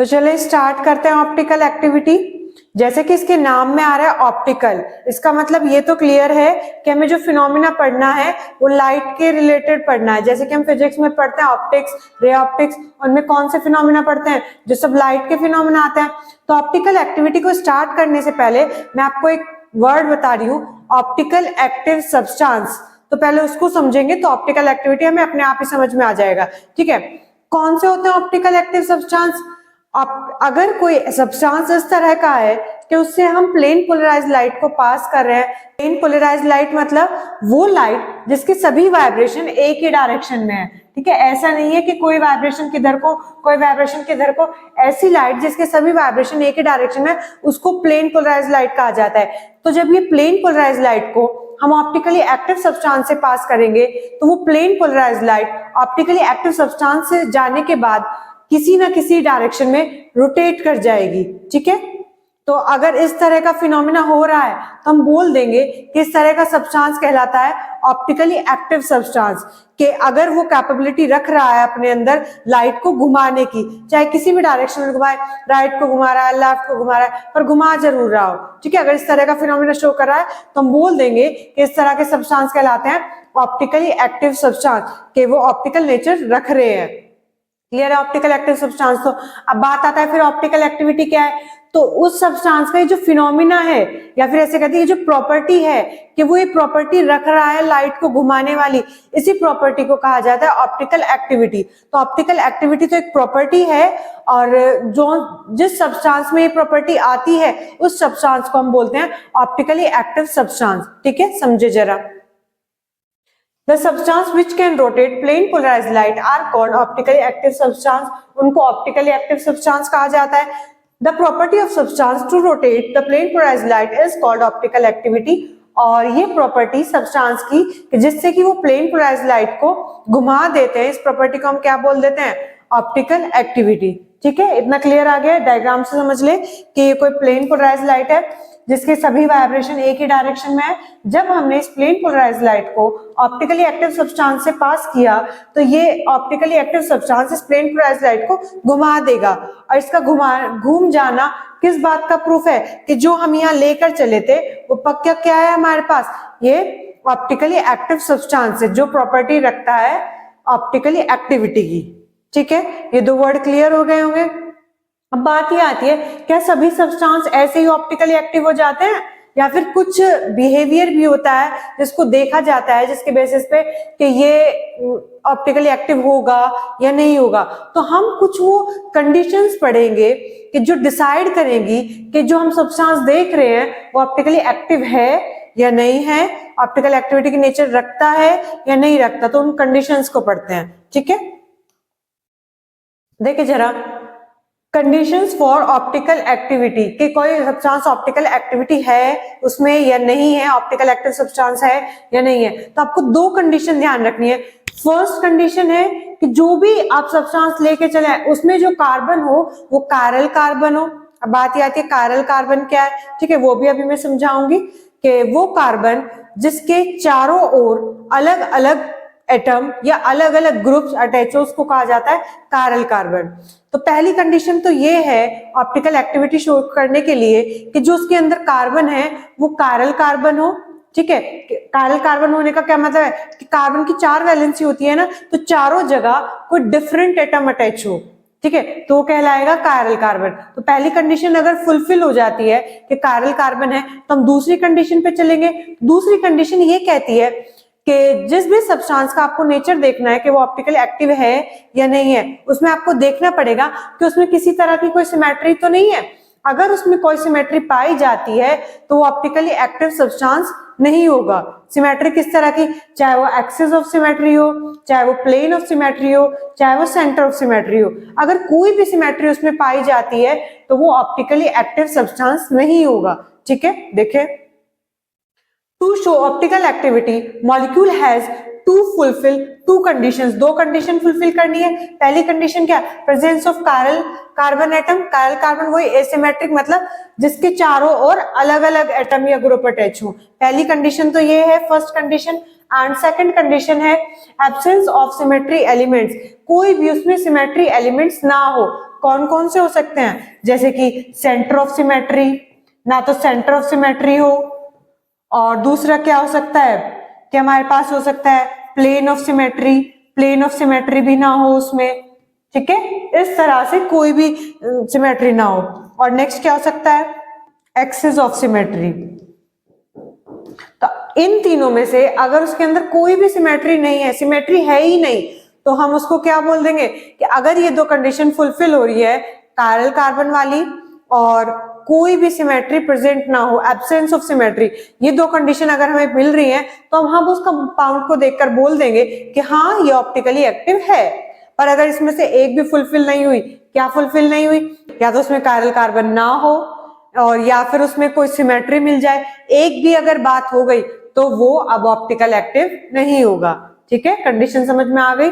तो चलिए स्टार्ट करते हैं ऑप्टिकल एक्टिविटी। जैसे कि इसके नाम में आ रहा है ऑप्टिकल, इसका मतलब ये तो क्लियर है कि हमें जो फिनोमिना पढ़ना है वो लाइट के रिलेटेड पढ़ना है। जैसे कि हम फिजिक्स में पढ़ते हैं ऑप्टिक्स, रे ऑप्टिक्स, उनमें कौन से फिनोमिना पढ़ते हैं, जो सब लाइट के फिनोमिना आते हैं। तो ऑप्टिकल एक्टिविटी को स्टार्ट करने से पहले मैं आपको एक वर्ड बता रही हूँ, ऑप्टिकल एक्टिव सब्सटेंस। तो पहले उसको समझेंगे तो ऑप्टिकल एक्टिविटी हमें अपने आप ही समझ में आ जाएगा। ठीक है, कौन से होते हैं ऑप्टिकल एक्टिव सब्सटेंस? अगर कोई सब्सटेंस इस तरह का है कि उससे हम प्लेन पोलराइज लाइट को पास कर रहे हैं, प्लेन पोलराइज लाइट मतलब वो लाइट जिसकी सभी वाइब्रेशन एक ही डायरेक्शन में है। ठीक है, ऐसा नहीं है कि कोई वाइब्रेशन किधर को कोई वाइब्रेशन किधर को, ऐसी लाइट जिसके सभी वाइब्रेशन एक ही डायरेक्शन में, उसको प्लेन पोलराइज लाइट कहा जाता है। तो जब ये प्लेन पोलराइज लाइट को हम ऑप्टिकली एक्टिव सब्सटेंस से पास करेंगे तो वो plane polarise light optically active substance से जाने के बाद किसी ना किसी डायरेक्शन में रोटेट कर जाएगी। ठीक है, तो अगर इस तरह का फिनोमिना हो रहा है तो हम बोल देंगे कि इस तरह का सब्सटेंस कहलाता है ऑप्टिकली एक्टिव सब्सटेंस, कि अगर वो कैपेबिलिटी रख रहा है अपने अंदर लाइट को घुमाने की, चाहे किसी भी डायरेक्शन में घुमाए, राइट को घुमा रहा है, लेफ्ट को घुमा रहा है, पर घुमा जरूर रहा हो। ठीक है, अगर इस तरह का फिनोमिना शो कर रहा है तो हम बोल देंगे कि इस तरह के सब्सटेंस कहलाते हैं ऑप्टिकली एक्टिव सब्सटेंस, कि वो ऑप्टिकल नेचर रख रहे हैं। क्लियर है ऑप्टिकल एक्टिव सब्सटेंस। तो अब बात आता है फिर ऑप्टिकल एक्टिविटी क्या है। तो उस सब्सटेंस का जो फिनोमिना है, या फिर ऐसे कहते हैं जो प्रॉपर्टी है कि वो ये प्रॉपर्टी रख रहा है लाइट को घुमाने वाली, इसी प्रॉपर्टी को कहा जाता है ऑप्टिकल एक्टिविटी। तो ऑप्टिकल एक्टिविटी तो एक प्रॉपर्टी है, और जो जिस सब्सटेंस में ये प्रॉपर्टी आती है उस सब्सटेंस को हम बोलते हैं ऑप्टिकली एक्टिव सब्सटेंस। ठीक है, समझे जरा। The substance which can rotate plane polarized light are called optically active substance. उनको optically active substance कहा जाता है। The property of substance to rotate the plane polarized light is called optical activity. और ये प्रॉपर्टी सब्सटेंस की जिससे कि वो प्लेन पोलराइज्ड लाइट को घुमा देते हैं, इस प्रॉपर्टी को हम क्या बोल देते हैं? Optical activity. ठीक है, इतना क्लियर आ गया? डायग्राम से समझ ले कि ये कोई प्लेन पोलराइज्ड लाइट है जिसके सभी वाइब्रेशन एक ही डायरेक्शन में है। जब हमने इस प्लेन पोलराइज्ड लाइट को ऑप्टिकली एक्टिव सब्सटेंस से पास किया तो ये ऑप्टिकली एक्टिव सब्सटेंस इस प्लेन पोलराइज्ड लाइट को घुमा देगा। और इसका घूम जाना किस बात का प्रूफ है? कि जो हम यहाँ लेकर चले थे वो पक्का क्या है हमारे पास? ये ऑप्टिकली एक्टिव सब्सटेंस है जो प्रॉपर्टी रखता है ऑप्टिकली एक्टिविटी की। ठीक है, ये दो वर्ड क्लियर हो गए होंगे। अब बात ये आती है, क्या सभी सब्सटेंस ऐसे ही ऑप्टिकली एक्टिव हो जाते हैं, या फिर कुछ बिहेवियर भी होता है जिसको देखा जाता है जिसके बेसिस पे कि ये ऑप्टिकली एक्टिव होगा या नहीं होगा? तो हम कुछ वो कंडीशंस पढ़ेंगे कि जो डिसाइड करेंगी कि जो हम सब्सटेंस देख रहे हैं वो ऑप्टिकली एक्टिव है या नहीं है, ऑप्टिकल एक्टिविटी की नेचर रखता है या नहीं रखता। तो उन कंडीशंस को पढ़ते हैं। ठीक है, देखिए जरा, कंडीशंस फॉर ऑप्टिकल एक्टिविटी, कि कोई सब्सटेंस ऑप्टिकल एक्टिविटी है उसमें या नहीं है, ऑप्टिकल एक्टिव सब्सटेंस है या नहीं है। तो आपको दो कंडीशन ध्यान रखनी है। फर्स्ट कंडीशन है कि जो भी आप सब्सटेंस लेके चले उसमें जो कार्बन हो वो कायरल कार्बन हो। अब बात ये आती है कायरल कार्बन क्या है। ठीक है, वो भी अभी मैं समझाऊंगी कि वो कार्बन जिसके चारों ओर अलग अलग एटम या अलग अलग ग्रुप्स अटैच हो उसको कहा जाता है कायरल कार्बन। तो पहली कंडीशन तो ये है ऑप्टिकल एक्टिविटी शो करने के लिए कि जो उसके अंदर कार्बन है वो कायरल कार्बन हो। ठीक है, कायरल कार्बन होने का क्या मतलब है कि कार्बन की 4 वैलेंसी होती है ना, तो चारों जगह कोई डिफरेंट एटम अटैच हो। ठीक है, तो वो कहलाएगा कायरल कार्बन। तो पहली कंडीशन अगर फुलफिल हो जाती है कि कायरल कार्बन है तो हम दूसरी कंडीशन पे चलेंगे। दूसरी कंडीशन ये कहती है कि जिस भी सब्सटेंस का आपको नेचर देखना है कि वो ऑप्टिकली एक्टिव है या नहीं है, उसमें आपको देखना पड़ेगा कि उसमें किसी तरह की कोई सिमेट्री तो नहीं है। अगर उसमें कोई सिमेट्री पाई जाती है तो वो ऑप्टिकली एक्टिव सब्सटेंस नहीं होगा। सिमेट्री किस तरह की? चाहे वो एक्सिस ऑफ सिमेट्री हो, चाहे वो प्लेन ऑफ सिमेट्री हो, चाहे वो सेंटर ऑफ सिमेट्री हो, अगर कोई भी सिमेट्री उसमें पाई जाती है तो वो ऑप्टिकली एक्टिव सब्सटेंस नहीं होगा। ठीक है, देखें, To show optical activity, molecule has to fulfill two conditions. दो कंडीशन फुलफिल करनी है। पहली कंडीशन क्या? Presence of chiral carbon atom. Chiral carbon वही एसिमेट्रिक, मतलब जिसके चारों ओर अलग अलग एटम या ग्रुप अटैच हो। पहली कंडीशन तो ये है, first condition. And second condition है एब्सेंस ऑफ सिमेट्री एलिमेंट्स, कोई भी उसमें सिमेट्री एलिमेंट्स ना हो। कौन कौन से हो सकते हैं, जैसे कि सेंटर ऑफ सिमेट्री, ना तो सेंटर ऑफ सिमेट्री हो, और दूसरा क्या हो सकता है कि हमारे पास हो सकता है plane of symmetry, plane of symmetry भी ना हो उसमें, ठीक है, इस तरह से कोई भी सिमेट्री ना हो। और नेक्स्ट क्या हो सकता है, एक्सिस ऑफ सिमेट्री। तो इन तीनों में से अगर उसके अंदर कोई भी सिमेट्री नहीं है, सिमेट्री है ही नहीं, तो हम उसको क्या बोल देंगे कि अगर ये दो कंडीशन फुलफिल हो रही है, कायरल कार्बन वाली और कोई भी सिमेट्री प्रेजेंट ना हो, एब्सेंस ऑफ सिमेट्री, ये दो कंडीशन अगर हमें मिल रही है तो हम उस कंपाउंड को देखकर बोल देंगे कि हाँ ये ऑप्टिकली एक्टिव है। पर अगर इसमें से एक भी फुलफिल नहीं हुई, क्या फुलफिल नहीं हुई, या तो उसमें कायरल कार्बन ना हो और या फिर उसमें कोई सिमेट्री मिल जाए, एक भी अगर बात हो गई तो वो अब ऑप्टिकल एक्टिव नहीं होगा। ठीक है, कंडीशन समझ में आ गई।